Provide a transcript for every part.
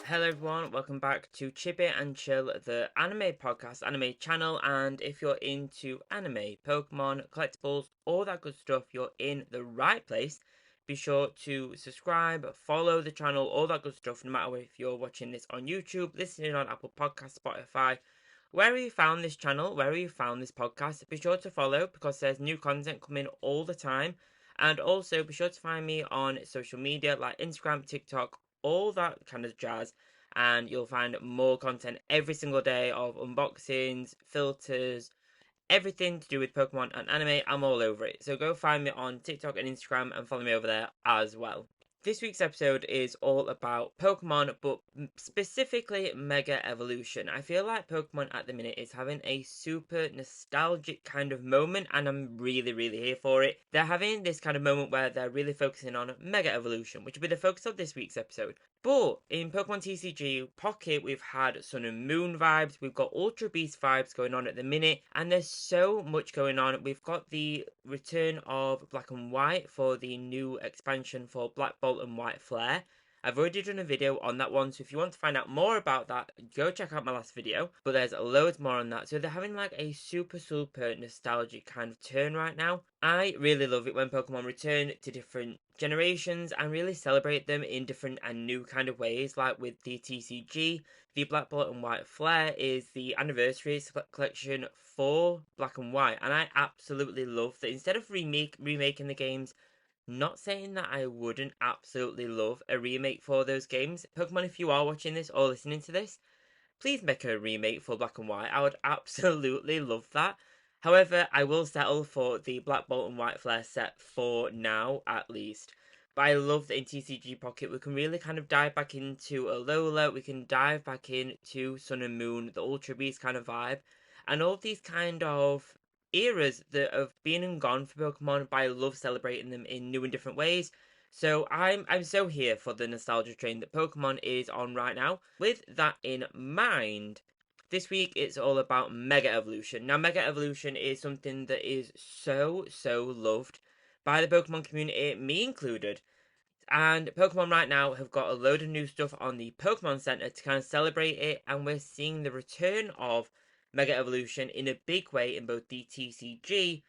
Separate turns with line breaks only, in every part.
Hello everyone, welcome back to Chibi and Chill, the anime podcast, anime channel, and if you're into anime, Pokemon, collectibles, all that good stuff, you're in the right place. Be sure to subscribe, follow the channel, all that good stuff, no matter if you're watching this on YouTube, listening on Apple Podcasts, Spotify, wherever you found this channel, wherever you found this podcast, be sure to follow because there's new content coming all the time. And also be sure to find me on social media like Instagram, TikTok, all that kind of jazz, and you'll find more content every single day of unboxings, filters, everything to do with Pokemon and anime. I'm all over it. So go find me on TikTok and Instagram and follow me over there as well. This week's episode is all about Pokemon, but specifically Mega Evolution. I feel like Pokemon at the minute is having a super nostalgic kind of moment, and I'm really here for it. They're having this kind of moment where they're really focusing on Mega Evolution, which will be the focus of this week's episode. But in Pokemon TCG Pocket, we've had Sun and Moon vibes, we've got Ultra Beast vibes going on at the minute, and there's so much going on. We've got the return of Black and White for the new expansion for Black Bolt and White Flare. I've already done a video on that one, so if you want to find out more about that, go check out my last video. But there's loads more on that. So they're having like a super nostalgic kind of turn right now. I really love it when Pokemon return to different generations and really celebrate them in different and new kind of ways, like with the TCG. The Black Bolt and White Flare is the anniversary collection for Black and White, and I absolutely love that instead of remaking the games. Not saying that I wouldn't absolutely love a remake for those games. Pokemon, if you are watching this or listening to this, please make a remake for Black and White. I would absolutely love that. However, I will settle for the Black Bolt and White Flare set for now, at least. But I love that in TCG Pocket we can really kind of dive back into Alola, we can dive back into Sun and Moon, the Ultra Beast kind of vibe, and all of these kind of eras that have been and gone for Pokemon, but I love celebrating them in new and different ways. So I'm so here for the nostalgia train that Pokemon is on right now. With that in mind, this week it's all about Mega Evolution. Now Mega Evolution is something that is so loved by the Pokemon community, me included. And Pokemon right now have got a load of new stuff on the Pokemon Center to kind of celebrate it, and we're seeing the return of Mega Evolution in a big way in both the TCG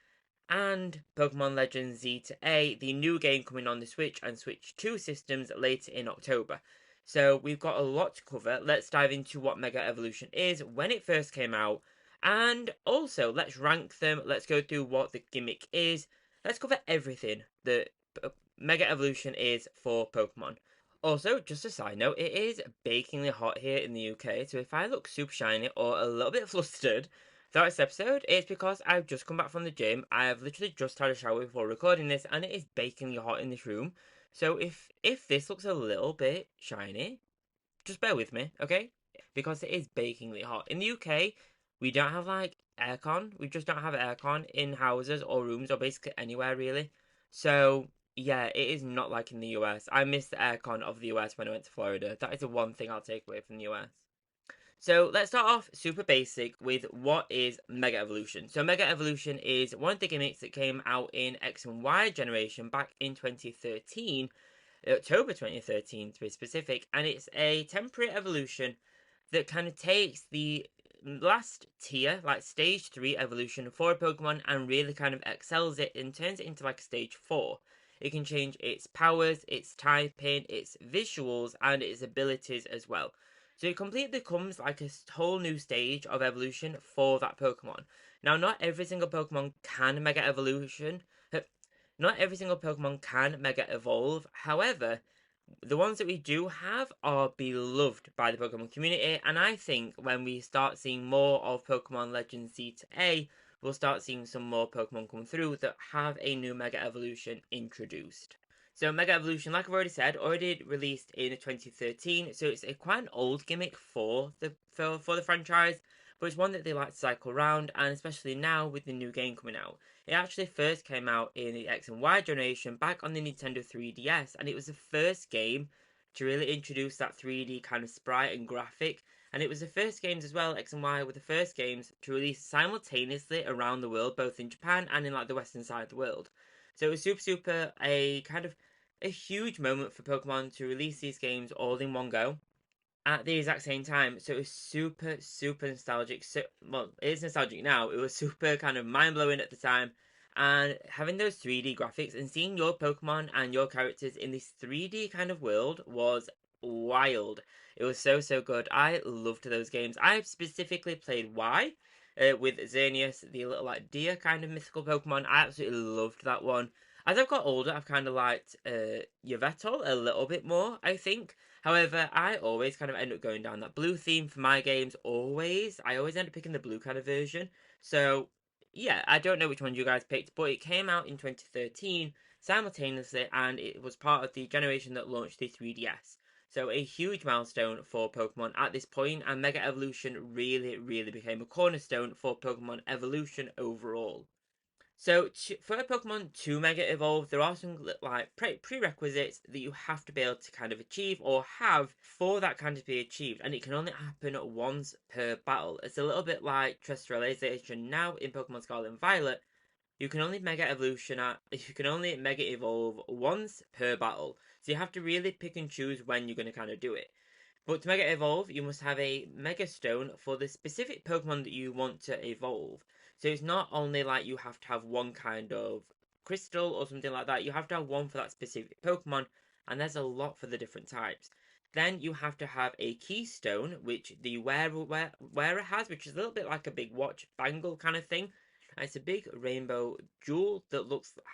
and Pokemon Legends Z to A, the new game coming on the Switch and Switch 2 systems later in October. So we've got a lot to cover. Let's dive into what Mega Evolution is, when it first came out, and also let's rank them, let's go through what the gimmick is, let's cover everything that Mega Evolution is for Pokemon. Also, just a side note, it is bakingly hot here in the UK, so if I look super shiny or a little bit flustered throughout this episode, it's because I've just come back from the gym. I have literally just had a shower before recording this, and it is bakingly hot in this room. So if this looks a little bit shiny, just bear with me, okay? Because it is bakingly hot. In the UK, we don't have like aircon. We just don't have aircon in houses or rooms or basically anywhere really. So yeah, it is not like in the US. I miss the aircon of the US when I went to Florida. That is the one thing I'll take away from the US. So let's start off super basic with what is Mega Evolution. So Mega Evolution is one of the gimmicks that came out in X and Y generation back in 2013, October 2013 to be specific, and it's a temporary evolution that kind of takes the last tier, like stage 3 evolution for a Pokemon and really kind of excels it and turns it into like a stage 4. It can change its powers, its typing, its visuals, and its abilities as well. So it completely becomes like a whole new stage of evolution for that Pokemon. Now, not every single Pokemon can Mega Evolution. Not every single Pokemon can Mega Evolve. However, the ones that we do have are beloved by the Pokemon community, and I think when we start seeing more of Pokemon Legends Z to A, we'll start seeing some more Pokemon come through that have a new Mega Evolution introduced. So Mega Evolution, like I've already said, already released in 2013, so it's quite an old gimmick for the franchise, but it's one that they like to cycle around, and especially now with the new game coming out. It actually first came out in the X and Y generation back on the Nintendo 3DS, and it was the first game to really introduce that 3D kind of sprite and graphic. And it was the first games as well, X and Y were the first games to release simultaneously around the world, both in Japan and in like the western side of the world. So it was super a kind of a huge moment for Pokemon to release these games all in one go. at the exact same time. So it was super, super nostalgic. So, well, it is nostalgic now. It was super kind of mind blowing at the time. And having those 3D graphics and seeing your Pokemon and your characters in this 3D kind of world was wild. It was so, so good. I loved those games. I specifically played Y with Xerneas, the little like deer kind of mythical Pokemon. I absolutely loved that one. As I've got older, I've kind of liked Yveltal a little bit more, I think. However, I always kind of end up going down that blue theme for my games, always. I always end up picking the blue kind of version. So, yeah, I don't know which one you guys picked, but it came out in 2013 simultaneously, and it was part of the generation that launched the 3DS. So, a huge milestone for Pokemon at this point, and Mega Evolution really, really became a cornerstone for Pokemon evolution overall. So for a Pokemon to Mega Evolve, there are some like prerequisites that you have to be able to kind of achieve or have for that kind of be achieved, and it can only happen once per battle. It's a little bit like Terrestrialization now in Pokemon Scarlet and Violet. You can only you can only Mega Evolve once per battle, so you have to really pick and choose when you're going to kind of do it. But to Mega Evolve, you must have a Mega Stone for the specific Pokemon that you want to evolve. So it's not only like you have to have one kind of crystal or something like that, you have to have one for that specific Pokemon, and there's a lot for the different types. Then you have to have a Keystone, which the wearer has, which is a little bit like a big watch bangle kind of thing. And it's a big rainbow jewel that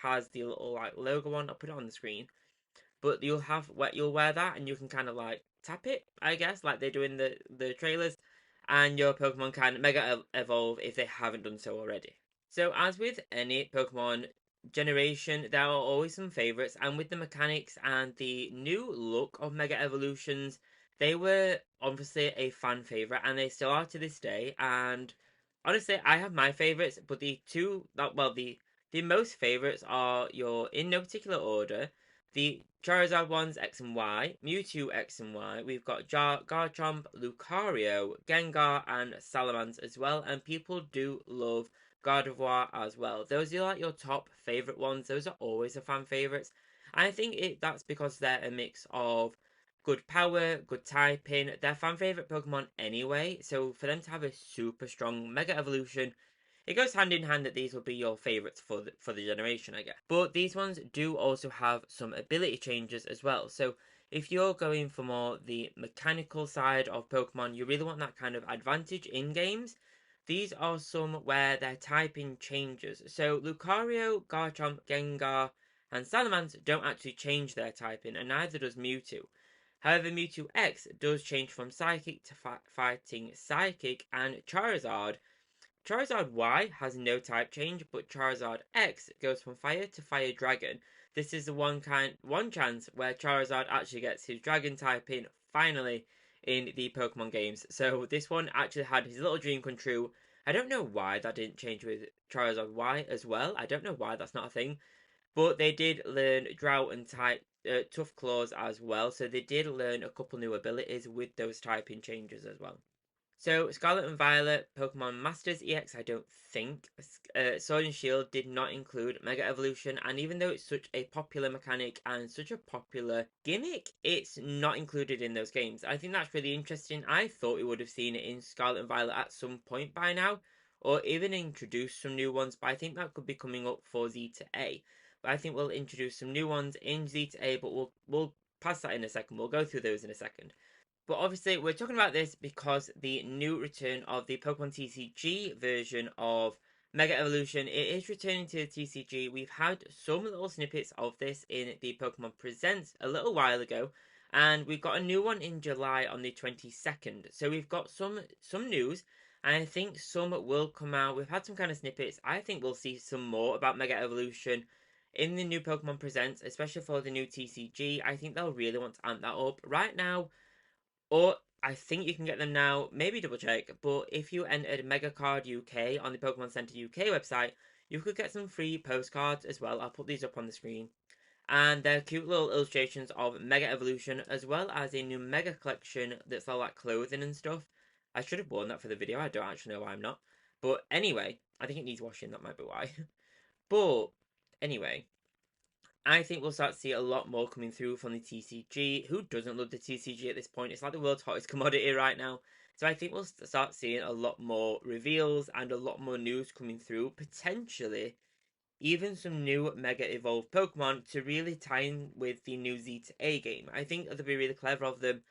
has the little like logo on. I'll put it on the screen, but you'll wear that and you can kind of like tap it, I guess, like they do in the trailers, and your Pokemon can Mega Evolve if they haven't done so already. So as with any Pokemon generation, there are always some favorites, and with the mechanics and the new look of Mega Evolutions, they were obviously a fan favorite, and they still are to this day. And honestly, I have my favorites, but the most favorites are your in no particular order. The Charizard ones X and Y, Mewtwo X and Y. We've got Garchomp, Lucario, Gengar, and Salamence as well. And people do love Gardevoir as well. Those are like your top favorite ones. Those are always the fan favorites. I think that's because they're a mix of good power, good typing. They're fan favorite Pokemon anyway. So for them to have a super strong Mega Evolution, it goes hand in hand that these will be your favourites for the generation, I guess. But these ones do also have some ability changes as well. So if you're going for more the mechanical side of Pokemon, you really want that kind of advantage in games. These are some where their typing changes. So Lucario, Garchomp, Gengar, and Salamence don't actually change their typing, and neither does Mewtwo. However, Mewtwo X does change from Psychic to Fighting Psychic, and Charizard Y has no type change, but Charizard X goes from Fire to Fire Dragon. This is the one chance where Charizard actually gets his Dragon type in finally in the Pokemon games. So this one actually had his little dream come true. I don't know why that didn't change with Charizard Y as well. I don't know why that's not a thing. But they did learn Drought and Tough Claws as well. So they did learn a couple new abilities with those typing changes as well. So, Scarlet and Violet, Pokemon Masters EX, I don't think. Sword and Shield did not include Mega Evolution, and even though it's such a popular mechanic and such a popular gimmick, it's not included in those games. I think that's really interesting. I thought we would have seen it in Scarlet and Violet at some point by now, or even introduce some new ones, but I think that could be coming up for Z to A. But I think we'll introduce some new ones in Z to A, but we'll pass that in a second. We'll go through those in a second. But obviously, we're talking about this because the new return of the Pokemon TCG version of Mega Evolution, it is returning to the TCG. We've had some little snippets of this in the Pokemon Presents a little while ago, and we've got a new one in July on the 22nd. So we've got some news, and I think some will come out. We've had some kind of snippets. I think we'll see some more about Mega Evolution in the new Pokemon Presents, especially for the new TCG. I think they'll really want to amp that up. Right now, or I think you can get them now, maybe double check, but if you entered Megacard UK on the Pokemon Center UK website, you could get some free postcards as well. I'll put these up on the screen. And they're cute little illustrations of Mega Evolution, as well as a new Mega collection that's all like clothing and stuff. I should have worn that for the video, I don't actually know why I'm not. But anyway, I think it needs washing, that might be why. But anyway, I think we'll start to see a lot more coming through from the TCG. Who doesn't love the TCG at this point? It's like the world's hottest commodity right now. So I think we'll start seeing a lot more reveals and a lot more news coming through. Potentially, even some new Mega Evolved Pokemon to really tie in with the new Z-A game. I think it'll be really clever of them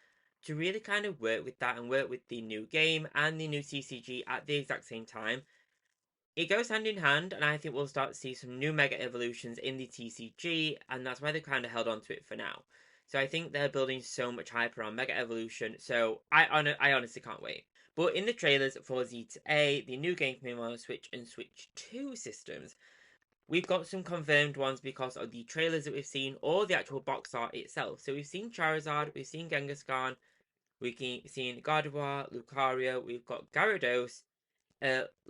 to really kind of work with that and work with the new game and the new TCG at the exact same time. It goes hand in hand, and I think we'll start to see some new Mega Evolutions in the TCG, and that's why they've kind of held on to it for now. So I think they're building so much hype around Mega Evolution, so I honestly can't wait. But in the trailers for Z-A, the new game coming on Switch and Switch 2 systems, we've got some confirmed ones because of the trailers that we've seen or the actual box art itself. So we've seen Charizard, we've seen Genghis-Khan, we've seen Gardevoir, Lucario, we've got Gyarados,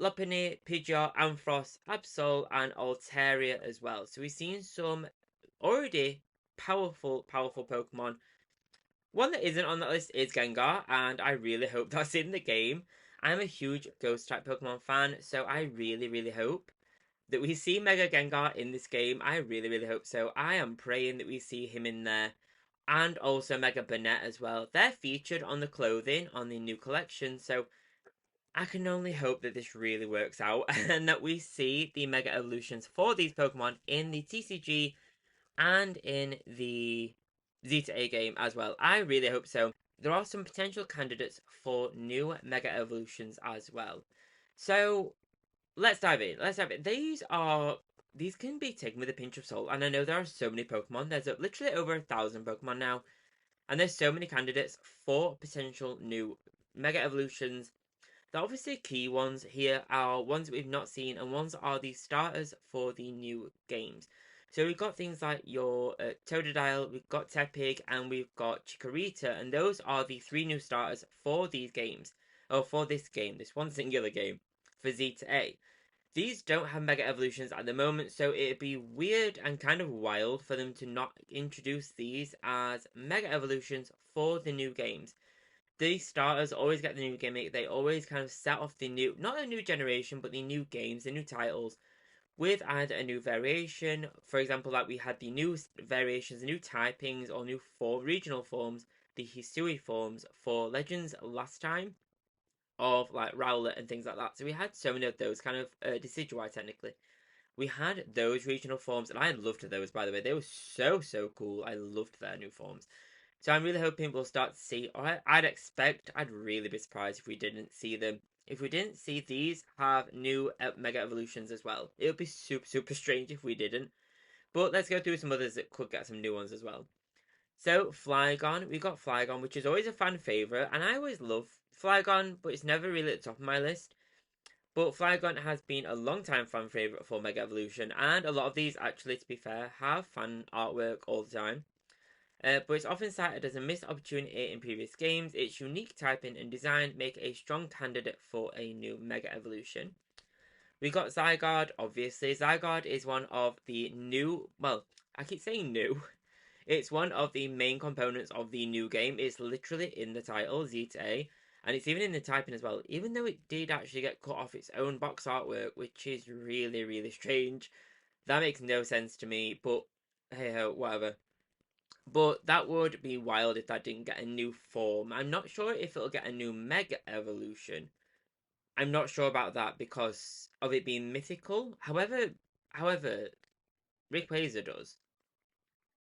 Lopunny, Pidgeot, Ampharos, Absol, and Altaria as well. So we've seen some already powerful Pokemon. One that isn't on that list is Gengar, and I really hope that's in the game. I'm a huge Ghost type Pokemon fan, so I really hope that we see Mega Gengar in this game. I really hope so. I am praying that we see him in there. And also Mega Banette as well. They're featured on the clothing on the new collection, so I can only hope that this really works out and that we see the Mega Evolutions for these Pokemon in the TCG and in the Z-A game as well. I really hope so. There are some potential candidates for new Mega Evolutions as well. So let's dive in. These can be taken with a pinch of salt, and I know there are so many Pokemon. There's literally over 1,000 Pokemon now, and there's so many candidates for potential new Mega Evolutions. The obviously key ones here are ones that we've not seen, and ones are the starters for the new games. So we've got things like your Totodile, we've got Tepig, and we've got Chikorita, and those are the three new starters for these games. Oh, for this game, this one singular game, for Z-A. These don't have Mega Evolutions at the moment, so it'd be weird and kind of wild for them to not introduce these as Mega Evolutions for the new games. These starters always get the new gimmick, they always kind of set off the new, not a new generation, but the new games, the new titles, with either a new variation. For example, like we had the new variations, the new typings, or new regional forms, the Hisui forms for Legends last time of like Rowlet and things like that. So we had so many of those kind of Decidueye technically. We had those regional forms, and I loved those by the way. They were so cool. I loved their new forms. So I'm really hoping we'll start to see. I'd really be surprised if we didn't see them. If we didn't see these have new Mega Evolutions as well, it would be super strange if we didn't. But let's go through some others that could get some new ones as well. So Flygon, we got Flygon, which is always a fan favorite, and I always love Flygon, but it's never really at the top of my list. But Flygon has been a long time fan favorite for Mega Evolution, and a lot of these, actually, to be fair, have fan artwork all the time. But it's often cited as a missed opportunity in previous games. Its unique typing and design make a strong candidate for a new Mega Evolution. We got Zygarde, obviously. Zygarde is one of the new, well, I keep saying new. It's one of the main components of the new game. It's literally in the title, Z-A, and it's even in the typing as well, even though it did actually get cut off its own box artwork, which is really strange. That makes no sense to me, but hey ho, whatever. But that would be wild if that didn't get a new form. I'm not sure if it'll get a new Mega Evolution. I'm not sure about that because of it being mythical. However, Rayquaza does.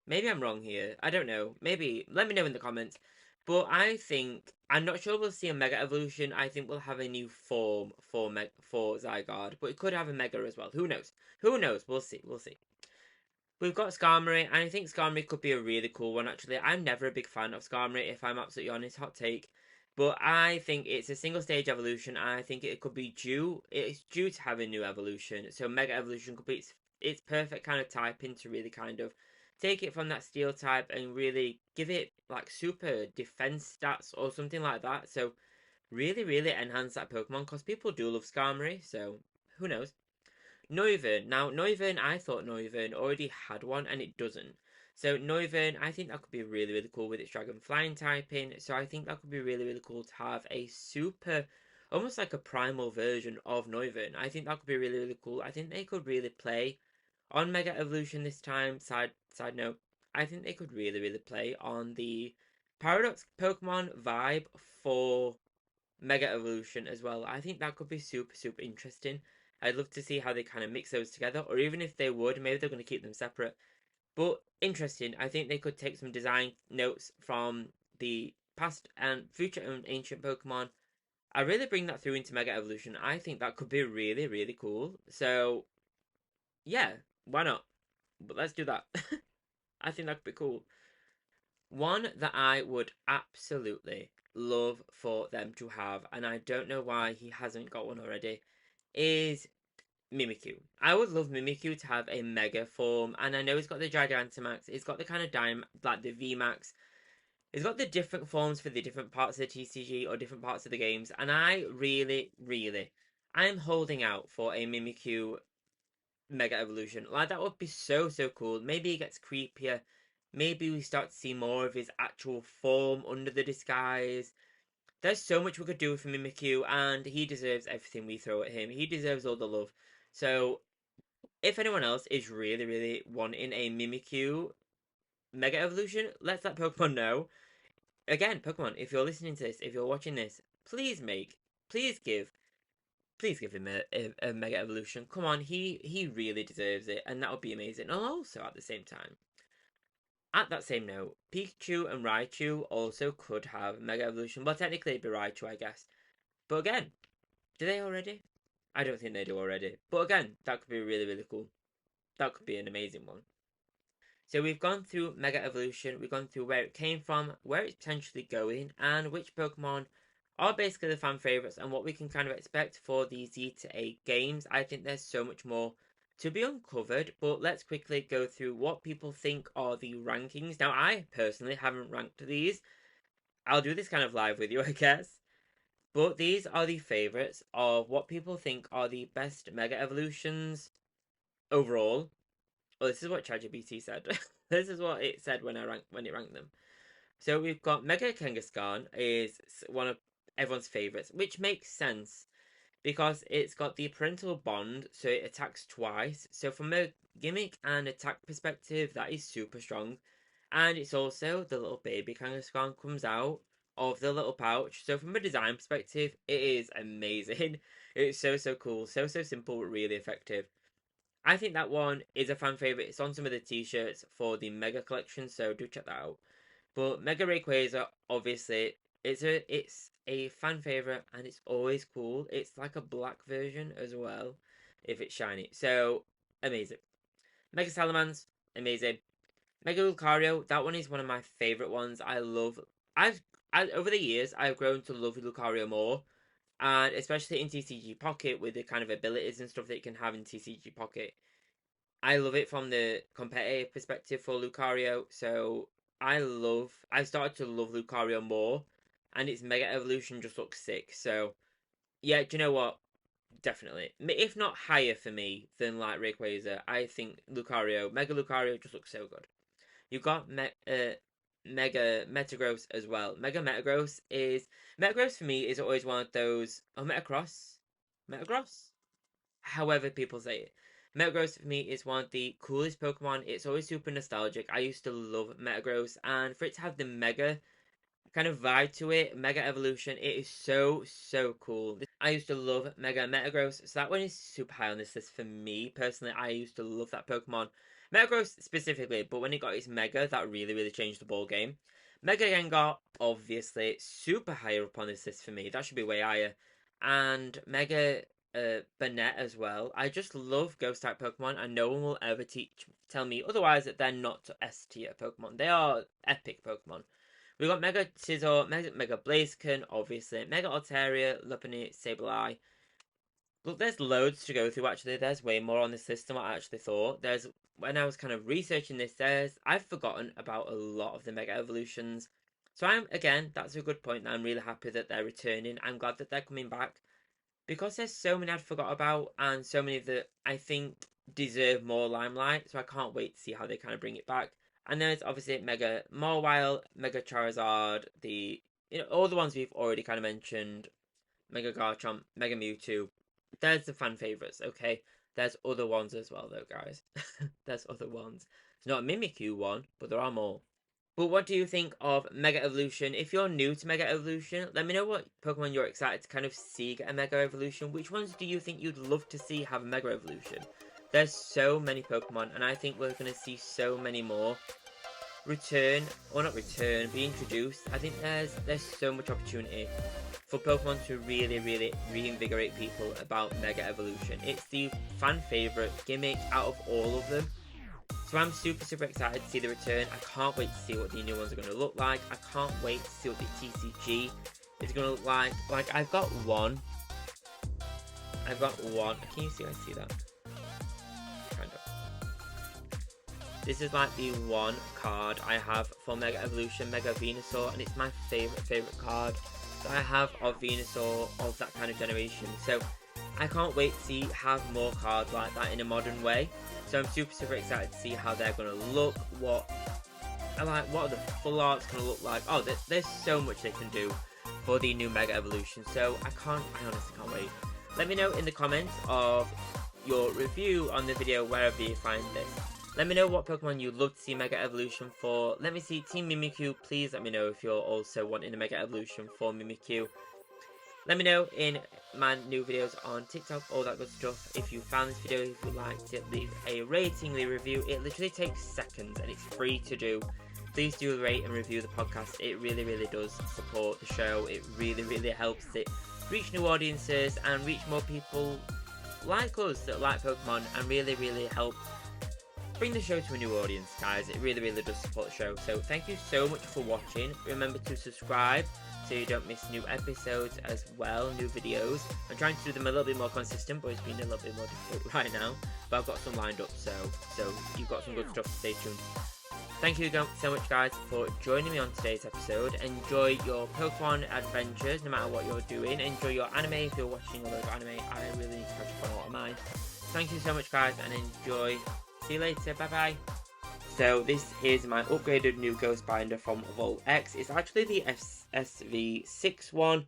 Maybe I'm wrong here. I don't know. Maybe let me know in the comments. But I think I'm not sure we'll see a Mega Evolution. I think we'll have a new form for Zygarde, but it could have a Mega as well. Who knows? Who knows? We'll see. We'll see. We've got Skarmory, and I think Skarmory could be a really cool one, actually. I'm never a big fan of Skarmory, if I'm absolutely honest, hot take. But I think it's a single stage evolution, and I think it could be it's due to have a new evolution. So Mega Evolution could be its perfect kind of typing to really kind of take it from that steel type and really give it like super defense stats or something like that. So really enhance that Pokemon, because people do love Skarmory, so who knows. Noivern. Now, Noivern, I thought Noivern already had one, and it doesn't. So, Noivern, I think that could be really cool with its Dragon Flying typing. So, I think that could be really cool to have a super, almost like a primal version of Noivern. I think that could be really cool. I think they could really play on Mega Evolution this time. Side note, I think they could really play on the Paradox Pokemon vibe for Mega Evolution as well. I think that could be super interesting. I'd love to see how they kind of mix those together, or even if they would, maybe they're going to keep them separate. But interesting, I think they could take some design notes from the past and future and ancient Pokemon. I really bring that through into Mega Evolution. I think that could be really cool. So yeah, why not? But let's do that. I think that could be cool. One that I would absolutely love for them to have, and I don't know why he hasn't got one already, is Mimikyu. I would love Mimikyu to have a Mega form, and I know he's got the Gigantamax, he's got the kind of like the VMAX, he's got the different forms for the different parts of the TCG or different parts of the games, and I I'm holding out for a Mimikyu Mega Evolution. Like, that would be so cool. Maybe he gets creepier. Maybe we start to see more of his actual form under the disguise. There's so much we could do with Mimikyu, and he deserves everything we throw at him. He deserves all the love. So, if anyone else is really wanting a Mimikyu Mega Evolution, let that Pokemon know. Again, Pokemon, if you're listening to this, if you're watching this, please give him a Mega Evolution. Come on, he really deserves it, and that would be amazing. And also, at the same time, at that same note, Pikachu and Raichu also could have Mega Evolution. Well, technically it'd be Raichu, I guess. But again, do they already? I don't think they do already. But again, that could be really cool. That could be an amazing one. So we've gone through Mega Evolution, we've gone through where it came from, where it's potentially going, and which Pokemon are basically the fan favourites and what we can kind of expect for the Z to A games. I think there's so much more to be uncovered, but let's quickly go through what people think are the rankings. Now, I personally haven't ranked these. I'll do this kind of live with you, I guess. But these are the favourites of what people think are the best Mega Evolutions overall. Well, this is what ChatGPT said. This is what it said when it ranked them. So we've got Mega Kangaskhan is one of everyone's favourites, which makes sense because it's got the parental bond, so it attacks twice. So from a gimmick and attack perspective, that is super strong. And it's also the little baby Kangaskhan comes out of the little pouch. So from a design perspective, it is amazing. It's so cool, so simple, but really effective. I think that one is a fan favorite. It's on some of the t-shirts for the Mega collection, so do check that out. But Mega Rayquaza, obviously, it's a fan favorite, and it's always cool. It's like a black version as well, if it's shiny. So amazing. Mega Salamence, amazing. Mega Lucario, that one is one of my favorite ones. I've over the years I've grown to love Lucario more, and especially in TCG Pocket with the kind of abilities and stuff that you can have in TCG Pocket. I love it from the competitive perspective for Lucario. So I've started to love Lucario more, and its Mega Evolution just looks sick. So yeah, do you know what? Definitely, if not higher for me than like Rayquaza, I think Mega Lucario just looks so good. You've got Mega Metagross as well. Metagross for me is always one of those. Oh, Metagross, however people say it. Metagross for me is one of the coolest Pokemon. It's always super nostalgic. I used to love Metagross, and for it to have the Mega kind of vibe to it, Mega Evolution, it is so cool. I used to love Mega Metagross, so that one is super high on this list for me personally. I used to love that Pokemon, Metagross specifically, but when it got its Mega, that really changed the ball game. Mega Gengar, obviously, super higher up on this list for me. That should be way higher. And Mega Banette as well. I just love Ghost type Pokemon, and no one will ever tell me otherwise that they're not S tier Pokemon. They are epic Pokemon. We got Mega Scizor, Mega Blaziken, obviously, Mega Altaria, Lopunny, Sableye. Look, there's loads to go through actually. There's way more on this list than what I actually thought. When I was kind of researching this, I've forgotten about a lot of the Mega Evolutions. So that's a good point. I'm really happy that they're returning. I'm glad that they're coming back. Because there's so many I'd forgot about, and so many that I think deserve more limelight, so I can't wait to see how they kind of bring it back. And then it's obviously Mega Mawile, Mega Charizard, all the ones we've already kind of mentioned, Mega Garchomp, Mega Mewtwo. There's the fan favourites, okay? There's other ones as well, though, guys. There's other ones. It's not a Mimikyu one, but there are more. But what do you think of Mega Evolution? If you're new to Mega Evolution, let me know what Pokemon you're excited to kind of see get a Mega Evolution. Which ones do you think you'd love to see have a Mega Evolution? There's so many Pokemon, and I think we're going to see so many more return, or not return, be introduced. I think there's so much opportunity for Pokemon to really reinvigorate people about Mega Evolution. It's the fan favourite gimmick out of all of them. So I'm super excited to see the return. I can't wait to see what the new ones are going to look like. I can't wait to see what the TCG is going to look like. Like, I've got one. Can you see? I see that. Kind of. This is like the one card I have for Mega Evolution, Mega Venusaur, and it's my favourite card that I have of Venusaur of that kind of generation. So I can't wait to have more cards like that in a modern way. So I'm super excited to see how they're going to look, what are the full arts going to look like. Oh, there's so much they can do for the new Mega Evolution, so I honestly can't wait. Let me know in the comments of your review on the video wherever you find this. Let me know what Pokemon you'd love to see Mega Evolution for. Let me see Team Mimikyu, please let me know if you're also wanting a Mega Evolution for Mimikyu. Let me know in my new videos on TikTok, all that good stuff. If you found this video, if you liked it, leave a rating, leave a review. It literally takes seconds and it's free to do. Please do rate and review the podcast. It really does support the show. It really helps it reach new audiences and reach more people like us that like Pokemon, and really help bring the show to a new audience, guys. It really does support the show. So thank you so much for watching. Remember to subscribe so you don't miss new episodes as well, new videos. I'm trying to do them a little bit more consistent, but it's been a little bit more difficult right now. But I've got some lined up, so you've got some good stuff to stay tuned. Thank you so much, guys, for joining me on today's episode. Enjoy your Pokemon adventures, no matter what you're doing. Enjoy your anime if you're watching a lot of anime. I really need to catch up on a lot of mine. Thank you so much, guys, and enjoy. See you later. Bye-bye. So this is my upgraded new ghost binder from VaultX. It's actually the SV6 one,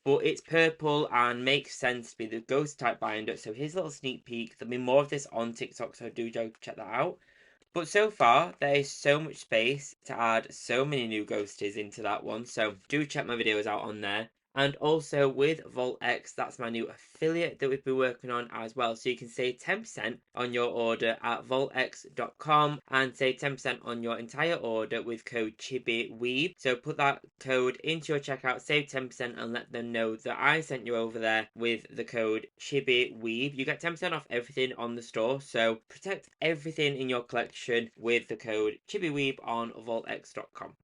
but it's purple and makes sense to be the ghost type binder. So here's a little sneak peek. There'll be more of this on TikTok, so do check that out. But so far, there is so much space to add so many new ghosties into that one. So do check my videos out on there. And also with VaultX, that's my new affiliate that we've been working on as well. So you can save 10% on your order at VaultX.com and save 10% on your entire order with code CHIBIWEEB. So put that code into your checkout, save 10% and let them know that I sent you over there with the code CHIBIWEEB. You get 10% off everything on the store. So protect everything in your collection with the code CHIBIWEEB on VaultX.com.